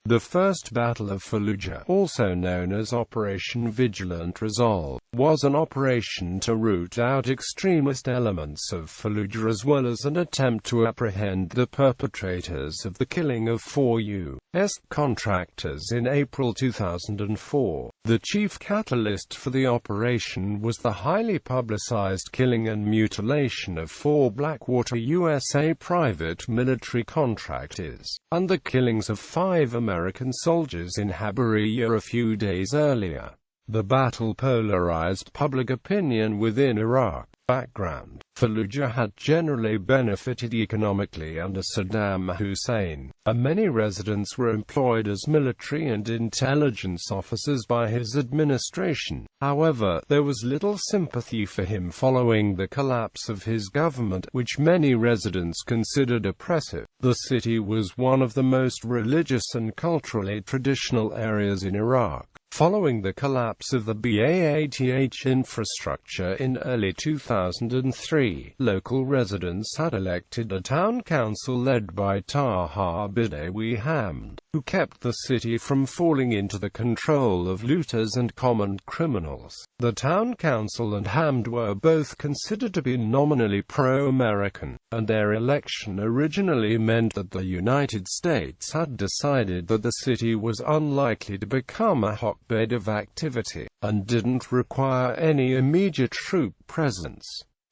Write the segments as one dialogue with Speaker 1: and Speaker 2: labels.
Speaker 1: The First Battle of Fallujah, also known as Operation Vigilant Resolve, was an operation to root out extremist elements of Fallujah as well as an attempt to apprehend the perpetrators of the killing of 4 U.S.contractors in April 2004. The chief catalyst for the operation was the highly publicized killing and mutilation of 4 Blackwater USA private military contractors, and the killings of 5 American soldiers in Habbaniyah a few days earlier. The battle polarized public opinion within Iraq. Background: Fallujah had generally benefited economically under Saddam Hussein, and many residents were employed as military and intelligence officers by his administration. However, there was little sympathy for him following the collapse of his government, which many residents considered oppressive. The city was one of the most religious and culturally traditional areas in Iraq. Following the collapse of the BAATH infrastructure in early 2003, local residents had elected a town council led by Taha Badawi Hamd, who kept the city from falling into the control of looters and common criminals. The town council and Hamd were both considered to be nominally pro-American, and their election originally meant that the United States had decided that the city was unlikely to become a hotbed of activity, and didn't require any immediate troop presence.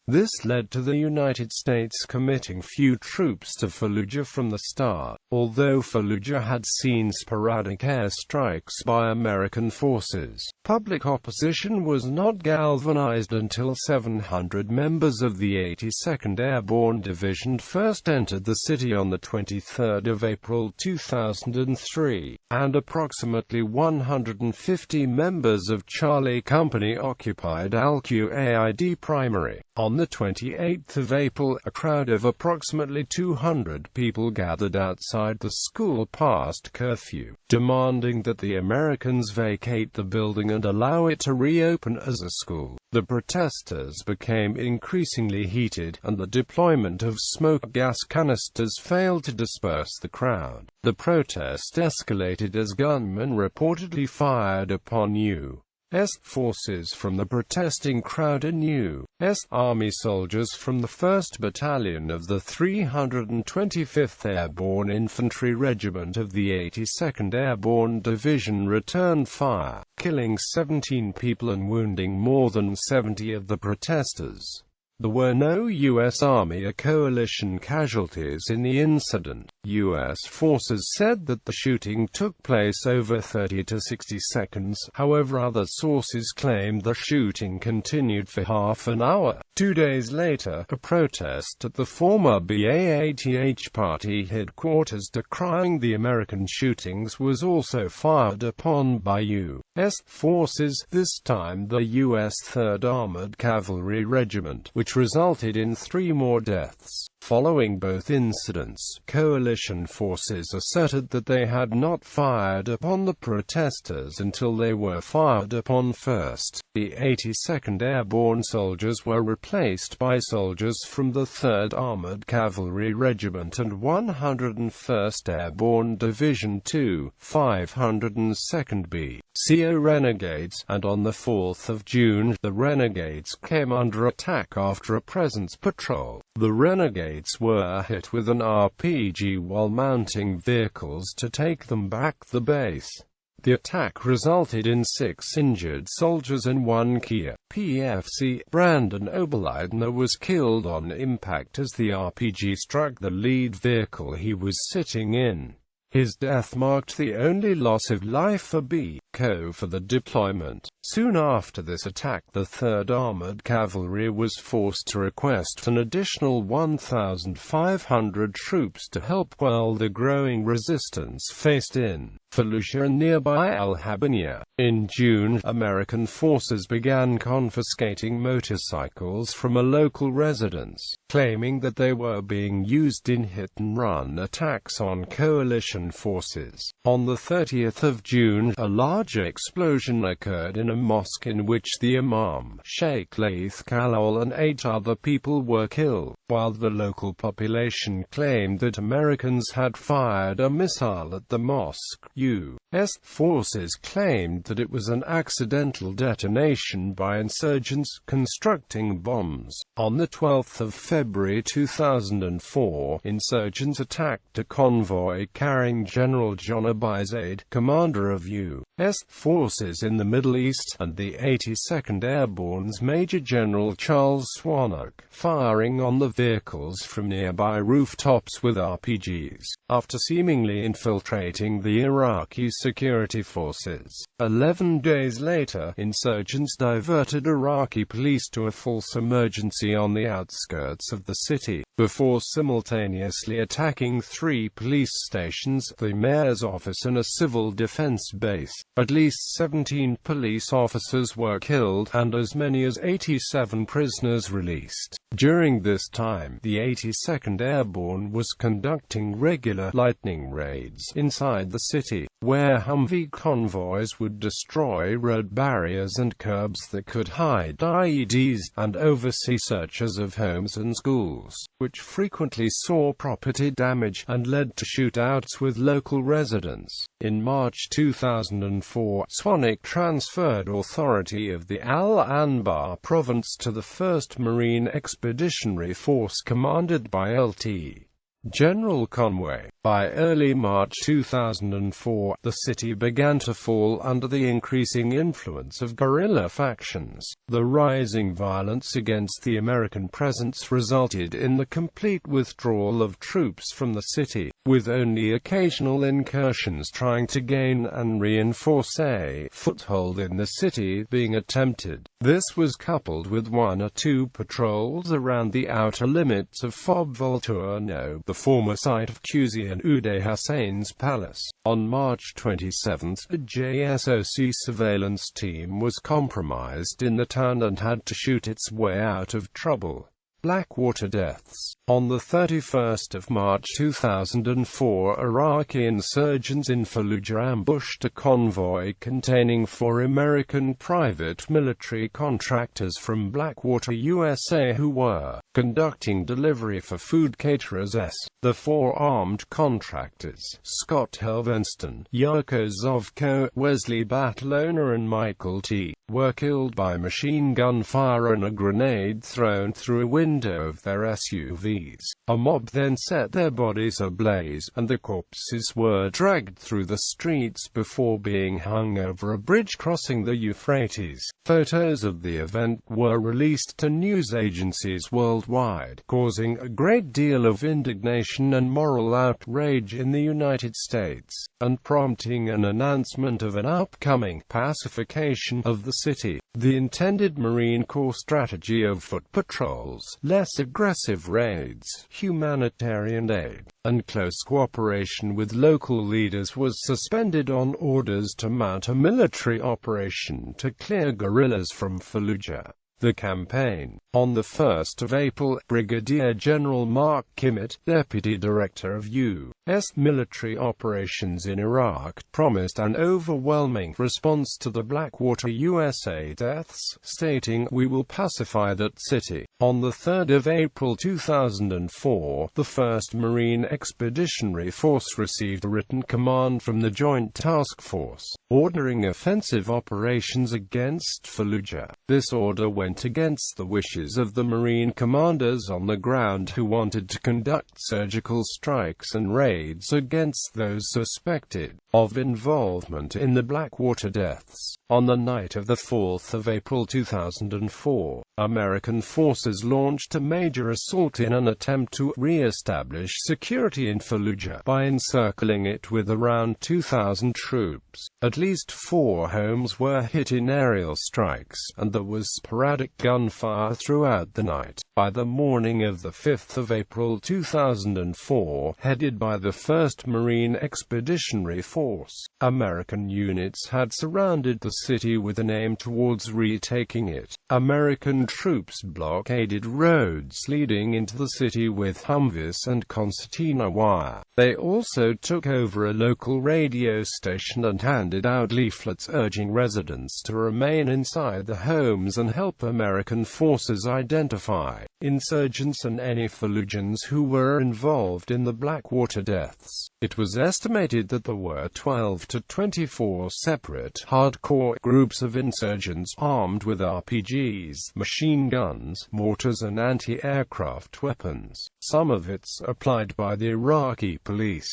Speaker 1: This led to the United States committing few troops to Fallujah from the start, although Fallujah had seen sporadic airstrikes by American forces. Public opposition was not galvanized until 700 members of the 82nd Airborne Division first entered the city on 23 April 2003, and approximately 150 members of Charlie Company occupied Al-Qaeda Primary. On 28 April, a crowd of approximately 200 people gathered outside the school past curfew, demanding that the Americans vacate the building and allow it to reopen as a school. The protesters became increasingly heated, and the deployment of smoke gas canisters failed to disperse the crowd. The protest escalated as gunmen reportedly fired upon U.S. forces from the protesting crowd and U.S. Army soldiers from the 1st Battalion of the 325th Airborne Infantry Regiment of the 82nd Airborne Division returned fire, killing 17 people and wounding more than 70 of the protesters. There were no U.S. Army or coalition casualties in the incident. U.S. forces said that the shooting took place over 30 to 60 seconds, however other sources claimed the shooting continued for half an hour. 2 days later, a protest at the former BAATH party headquarters decrying the American shootings was also fired upon by U.S. forces, this time the U.S. 3rd Armored Cavalry Regiment, which resulted in 3 more deaths. Following both incidents, coalition forces asserted that they had not fired upon the protesters until they were fired upon first. The 82nd Airborne soldiers were replaced by soldiers from the 3rd Armored Cavalry Regiment and 101st Airborne Division 2, 502nd B.C.O. Renegades, and on the 4th of June, the Renegades came under attack after a presence patrol. The Renegades were hit with an RPG while mounting vehicles to take them back the base. The attack resulted in 6 injured soldiers and 1 Kia PFC. Brandon Oberleitner was killed on impact as the RPG struck the lead vehicle he was sitting in. His death marked the only loss of life for B.Co. for the deployment. Soon after this attack, the 3rd Armored Cavalry was forced to request an additional 1,500 troops to help quell the growing resistance faced in Fallujah and nearby Al-Habbaniyah. In June, American forces began confiscating motorcycles from a local residence, claiming that they were being used in hit-and-run attacks on coalition forces. On the 30th of June, a large explosion occurred in a mosque in which the Imam, Sheikh Laith Khalil, and 8 other people were killed. while the local population claimed that Americans had fired a missile at the mosque. U.S. forces claimed that it was an accidental detonation by insurgents constructing bombs. On the 12th of February 2004, insurgents attacked a convoy carrying General John Abizade, commander of U.S. forces in the Middle East, and the 82nd Airborne's Major General Charles Swanwick, firing on the vehicles from nearby rooftops with RPGs. After seemingly infiltrating the Iraqi security forces, 11 days later, insurgents diverted Iraqi police to a false emergency on the outskirts of the city, before simultaneously attacking 3 police stations, the mayor's office and a civil defense base. At least 17 police officers were killed, and as many as 87 prisoners released. During this time, the 82nd Airborne was conducting regular lightning raids inside the city, where Humvee convoys would destroy road barriers and curbs that could hide IEDs, and oversee searches of homes and schools, which frequently saw property damage, and led to shootouts with local residents. In March 2004, Swanwick transferred authority of the Al-Anbar province to the 1st Marine Expeditionary Force commanded by Lt. General Conway. By early March 2004, the city began to fall under the increasing influence of guerrilla factions. The rising violence against the American presence resulted in the complete withdrawal of troops from the city, with only occasional incursions trying to gain and reinforce a foothold in the city being attempted. This was coupled with 1 or 2 patrols around the outer limits of Fob Volturno, the former site of Qusay and Uday Hussein's palace. On March 27, a JSOC surveillance team was compromised in the town and had to shoot its way out of trouble. Blackwater Deaths. On the 31st of March 2004, Iraqi insurgents in Fallujah ambushed a convoy containing 4 American private military contractors from Blackwater, USA who were conducting delivery for food caterers. The 4 armed contractors, Scott Helvenston, Yako Zovko, Wesley Batlona and Michael T., were killed by machine gun fire and a grenade thrown through a window of their SUVs. A mob then set their bodies ablaze, and the corpses were dragged through the streets before being hung over a bridge crossing the Euphrates. Photos of the event were released to news agencies worldwide, causing a great deal of indignation and moral outrage in the United States, and prompting an announcement of an upcoming pacification of the city. The intended Marine Corps strategy of foot patrols, less aggressive raids, humanitarian aid, and close cooperation with local leaders was suspended on orders to mount a military operation to clear guerrillas from Fallujah. The campaign. On the 1st of April, Brigadier General Mark Kimmett, Deputy Director of U.S. military operations in Iraq, promised an overwhelming response to the Blackwater USA deaths, stating, "We will pacify that city." On the 3rd of April 2004, the 1st Marine Expeditionary Force received a written command from the Joint Task Force, ordering offensive operations against Fallujah. This order went against the wishes of the Marine commanders on the ground who wanted to conduct surgical strikes and raids against those suspected of involvement in the Blackwater deaths. On the night of the 4th of April 2004, American forces launched a major assault in an attempt to re-establish security in Fallujah by encircling it with around 2,000 troops. At least 4 homes were hit in aerial strikes, and there was sporadic gunfire throughout the night. By the morning of the 5th of April 2004, headed by the 1st Marine Expeditionary Force, American units had surrounded the city with an aim towards retaking it. American troops blockaded barricaded roads leading into the city with Humvees and concertina wire. They also took over a local radio station and handed out leaflets urging residents to remain inside the homes and help American forces identify insurgents and any Fallujahans who were involved in the Blackwater Deaths. It was estimated that there were 12 to 24 separate, hardcore groups of insurgents armed with RPGs, machine guns, mortars and anti-aircraft weapons, some of it applied by the Iraqi police.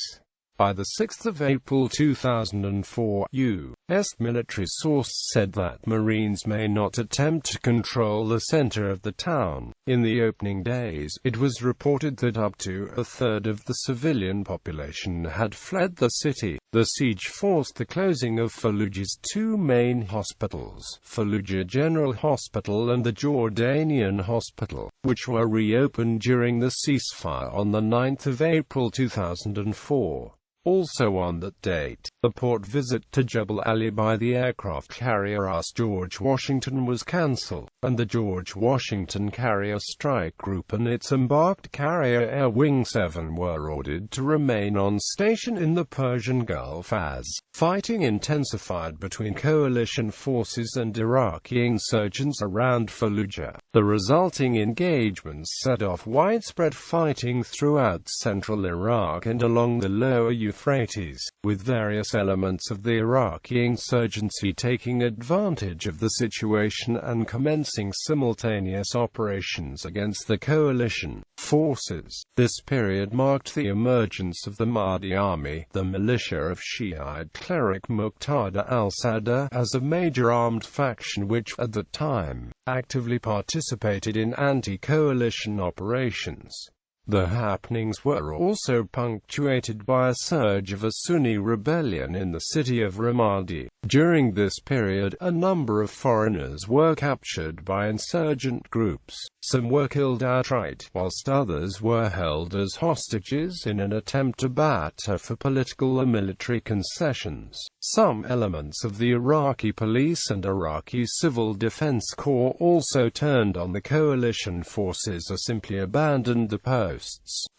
Speaker 1: By the 6th of April 2004, U.S. military source said that Marines may not attempt to control the center of the town. In the opening days, it was reported that up to a third of the civilian population had fled the city. The siege forced the closing of Fallujah's two main hospitals, Fallujah General Hospital and the Jordanian Hospital, which were reopened during the ceasefire on the 9th of April 2004. Also on that date, the port visit to Jebel Ali by the aircraft carrier USS George Washington was cancelled, and the George Washington Carrier Strike Group and its embarked carrier Air Wing 7 were ordered to remain on station in the Persian Gulf as fighting intensified between coalition forces and Iraqi insurgents around Fallujah. The resulting engagements set off widespread fighting throughout central Iraq and along the lower Euphrates, with various elements of the Iraqi insurgency taking advantage of the situation and commencing simultaneous operations against the coalition forces. This period marked the emergence of the Mahdi Army, the militia of Shiite cleric Muqtada al-Sadr, as a major armed faction which, at the time, actively participated in anti-coalition operations. The happenings were also punctuated by a surge of a Sunni rebellion in the city of Ramadi. During this period, a number of foreigners were captured by insurgent groups. Some were killed outright, whilst others were held as hostages in an attempt to barter for political or military concessions. Some elements of the Iraqi police and Iraqi Civil Defense Corps also turned on the coalition forces or simply abandoned the posts.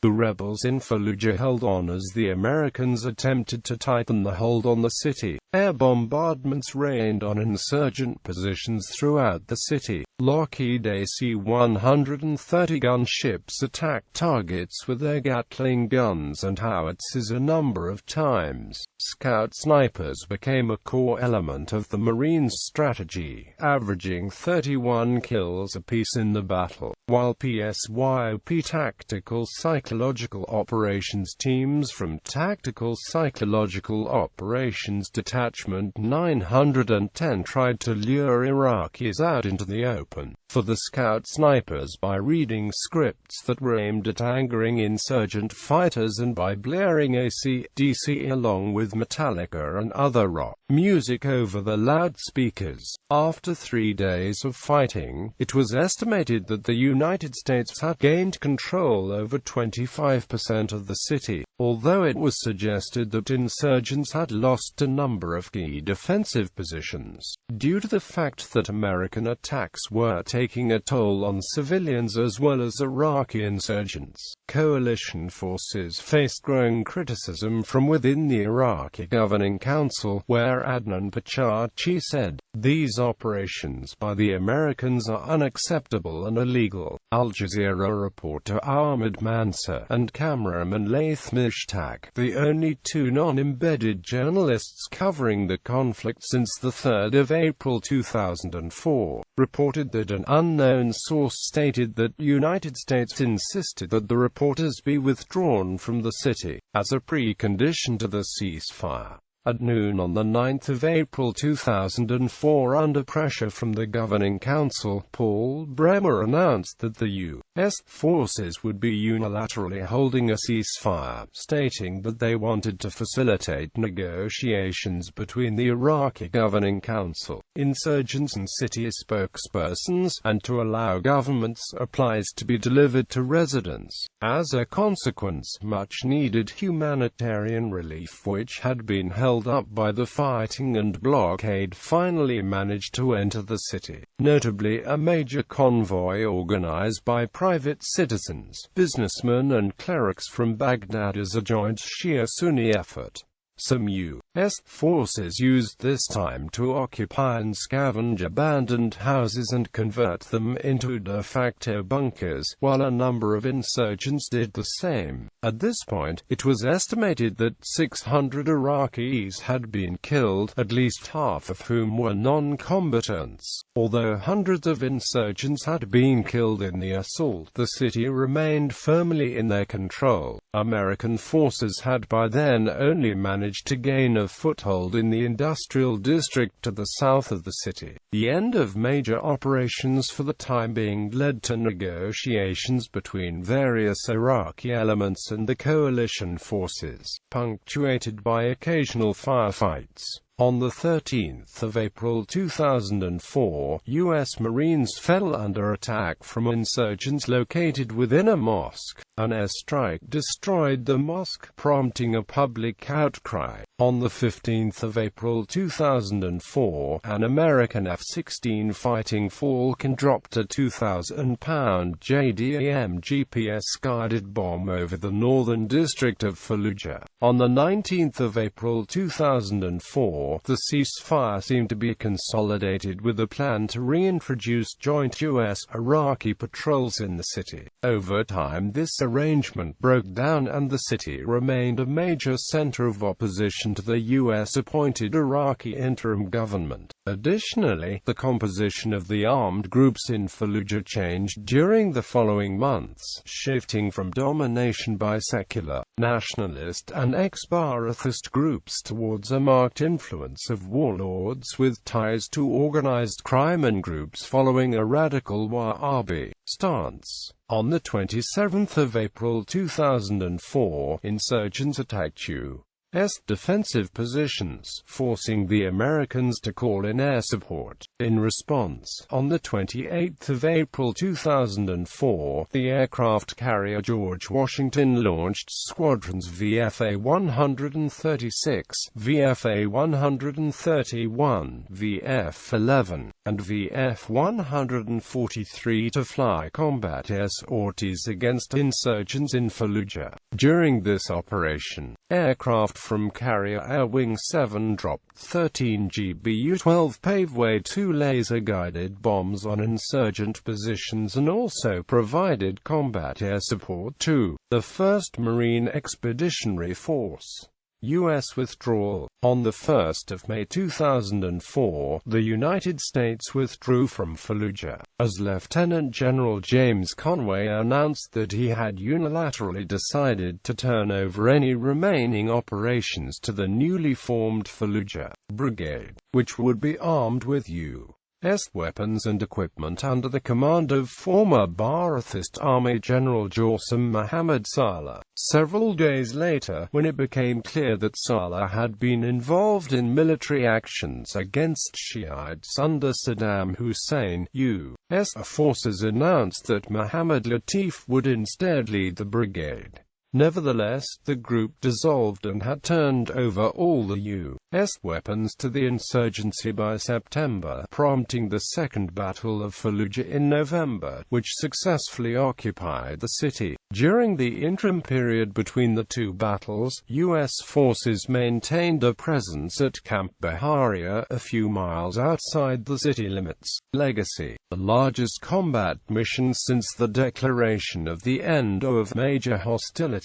Speaker 1: The rebels in Fallujah held on as the Americans attempted to tighten the hold on the city. Air bombardments rained on insurgent positions throughout the city. Lockheed AC-130 gunships attacked targets with their Gatling guns and howitzers a number of times. Scout snipers became a core element of the Marines' strategy, averaging 31 kills apiece in the battle, while PSYOP Tactical Psychological Operations teams from Tactical Psychological Operations Detachment 910 tried to lure Iraqis out into the open for the scout snipers by reading scripts that were aimed at angering insurgent fighters and by blaring AC/DC along with Metallica and other rock music over the loudspeakers. After 3 days of fighting, it was estimated that the United States had gained control over 25% of the city, although it was suggested that insurgents had lost a number of key defensive positions, due to the fact that American attacks were taking a toll on civilians as well as Iraqi insurgents. Coalition forces faced growing criticism from within the Iraqi Governing Council, where Adnan Pachachi said, "These operations by the Americans are unacceptable and illegal." Al Jazeera reporter Ahmed Mansour and cameraman Laith Mishtaq, the only two non-embedded journalists covering the conflict since the 3rd of April 2004, reported that an unknown source stated that United States insisted that the reporters be withdrawn from the city, as a precondition to the ceasefire. At noon on the 9th of April 2004, under pressure from the Governing Council, Paul Bremer announced that the U.S. forces would be unilaterally holding a ceasefire, stating that they wanted to facilitate negotiations between the Iraqi Governing Council, insurgents and city spokespersons, and to allow government supplies to be delivered to residents. As a consequence, much-needed humanitarian relief, which had been held held up by the fighting and blockade finally managed to enter the city. Notably, a major convoy organized by private citizens, businessmen and clerics from Baghdad as a joint Shia-Sunni effort. Some U.S. forces used this time to occupy and scavenge abandoned houses and convert them into de facto bunkers, while a number of insurgents did the same. At this point, it was estimated that 600 Iraqis had been killed, at least half of whom were non-combatants. Although hundreds of insurgents had been killed in the assault, the city remained firmly in their control. American forces had by then only managed to gain a foothold in the industrial district to the south of the city. The end of major operations for the time being led to negotiations between various Iraqi elements and the coalition forces, punctuated by occasional firefights. On the 13th of April 2004, U.S. Marines fell under attack from insurgents located within a mosque. An airstrike destroyed the mosque, prompting a public outcry. On the 15th of April 2004, an American F-16 Fighting Falcon dropped a 2,000-pound JDAM GPS-guided bomb over the northern district of Fallujah. On the 19th of April 2004, the ceasefire seemed to be consolidated with a plan to reintroduce joint U.S.-Iraqi patrols in the city. Over time, this arrangement broke down and the city remained a major center of opposition to the U.S.-appointed Iraqi interim government. Additionally, the composition of the armed groups in Fallujah changed during the following months, shifting from domination by secular, nationalist and ex-Ba'athist groups towards a marked influence of warlords with ties to organized crime and groups following a radical Wahhabi stance. On the 27th of April 2004, insurgents attacked U.S. defensive positions, forcing the Americans to call in air support. In response, on the 28th of April 2004, the aircraft carrier George Washington launched squadrons VFA-136, VFA-131, VF-11, and VF-143 to fly combat air sorties against insurgents in Fallujah. During this operation, aircraft from Carrier Air Wing 7 dropped 13 GBU-12 Paveway 2 laser-guided bombs on insurgent positions and also provided combat air support to the 1st Marine Expeditionary Force. U.S. withdrawal. On the 1st of May 2004, the United States withdrew from Fallujah, as Lieutenant General James Conway announced that he had unilaterally decided to turn over any remaining operations to the newly formed Fallujah Brigade, which would be armed with U.S. weapons and equipment under the command of former Ba'athist Army General Jassim Mohammed Saleh. Several days later, when it became clear that Saleh had been involved in military actions against Shiites under Saddam Hussein, U.S. forces announced that Mohammed Latif would instead lead the brigade. Nevertheless, the group dissolved and had turned over all the U.S. weapons to the insurgency by September, prompting the Second Battle of Fallujah in November, which successfully occupied the city. During the interim period between the two battles, U.S. forces maintained a presence at Camp Habbaniyah, a few miles outside the city limits. Legacy: the largest combat mission since the declaration of the end of major hostilities.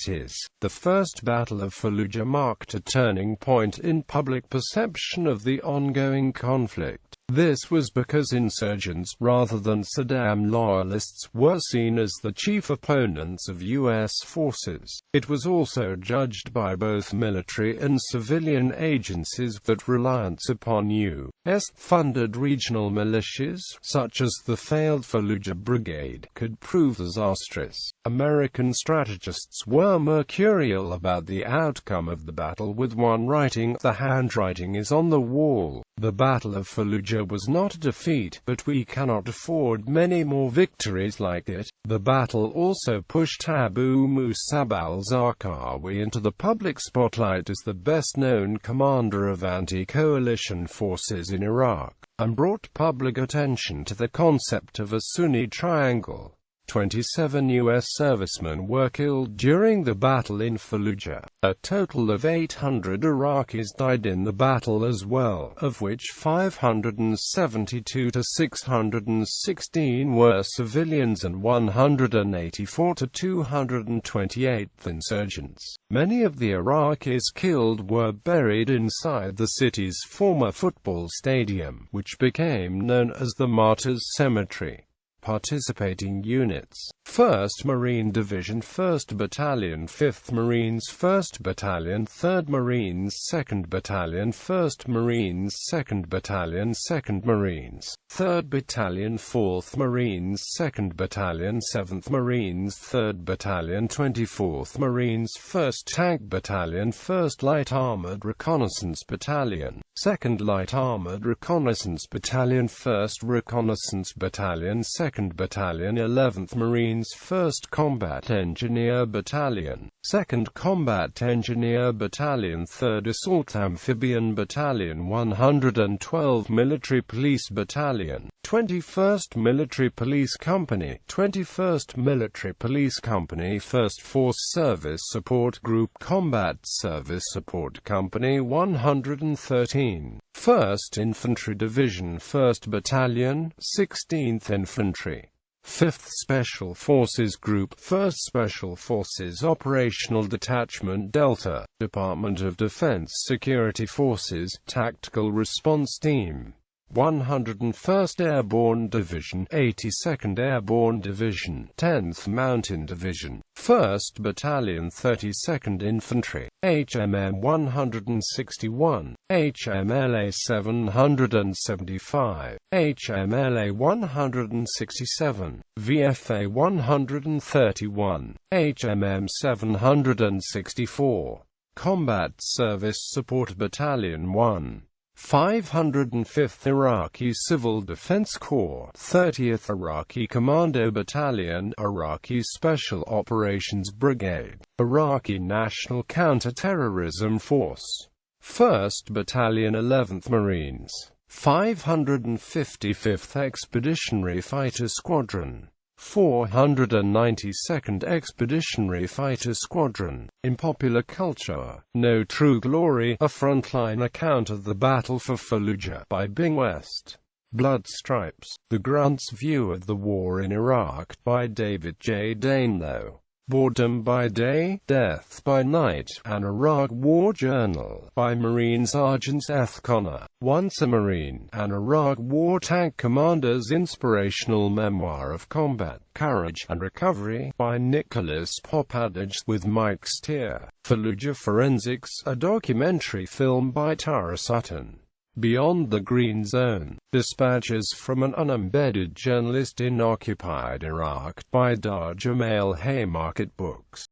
Speaker 1: The First Battle of Fallujah marked a turning point in public perception of the ongoing conflict. This was because insurgents, rather than Saddam loyalists, were seen as the chief opponents of U.S. forces. It was also judged by both military and civilian agencies that reliance upon U.S.-funded regional militias, such as the failed Fallujah Brigade, could prove disastrous. American strategists were mercurial about the outcome of the battle, with one writing, "The handwriting is on the wall." The Battle of Fallujah was not a defeat, but we cannot afford many more victories like it. The battle also pushed Abu Musab al-Zarqawi into the public spotlight as the best-known commander of anti-coalition forces in Iraq, and brought public attention to the concept of a Sunni triangle. 27 U.S. servicemen were killed during the battle in Fallujah. A total of 800 Iraqis died in the battle as well, of which 572 to 616 were civilians and 184 to 228 insurgents. Many of the Iraqis killed were buried inside the city's former football stadium, which became known as the Martyrs' Cemetery. Participating units: 1st Marine Division, 1st Battalion, 5th Marines, 1st Battalion, 3rd Marines, 2nd Battalion, 1st Marines, 2nd Battalion, 2nd Marines, 3rd Battalion, 4th Marines, 2nd Battalion, 7th Marines, 3rd Battalion, 24th Marines, 1st Tank Battalion, 1st Light Armored Reconnaissance Battalion, 2nd Light Armored Reconnaissance Battalion, 1st Reconnaissance Battalion, 2nd Battalion, 11th Marines, 1st Combat Engineer Battalion, 2nd Combat Engineer Battalion, 3rd Assault Amphibian Battalion, 112 Military Police Battalion, 21st Military Police Company, 21st Military Police Company, 1st Force Service Support Group, Combat Service Support Company 113, 1st Infantry Division, 1st Battalion, 16th Infantry, 5th Special Forces Group, 1st Special Forces Operational Detachment Delta, Department of Defense Security Forces, Tactical Response Team, 101st Airborne Division, 82nd Airborne Division, 10th Mountain Division, 1st Battalion, 32nd Infantry, HMM 161, HMLA 775, HMLA 167, VFA 131, HMM 764, Combat Service Support Battalion 1. 505th Iraqi Civil Defense Corps, 30th Iraqi Commando Battalion, Iraqi Special Operations Brigade, Iraqi National Counter-Terrorism Force, 1st Battalion, 11th Marines, 555th Expeditionary Fighter Squadron, 492nd Expeditionary Fighter Squadron. In popular culture, No True Glory, a frontline account of the Battle for Fallujah by Bing West. Blood Stripes, The Grant's View of the War in Iraq by David J. Danelow. Boredom by Day, Death by Night, An Iraq War Journal by Marine Sergeant Seth Connor, Once a Marine, An Iraq War Tank Commander's Inspirational Memoir of Combat, Courage, and Recovery by Nicholas Popadage with Mike Steer. Fallujah Forensics, a documentary film by Tara Sutton. Beyond the Green Zone, Dispatches from an Unembedded Journalist in Occupied Iraq by Darja Mail Haymarket Books.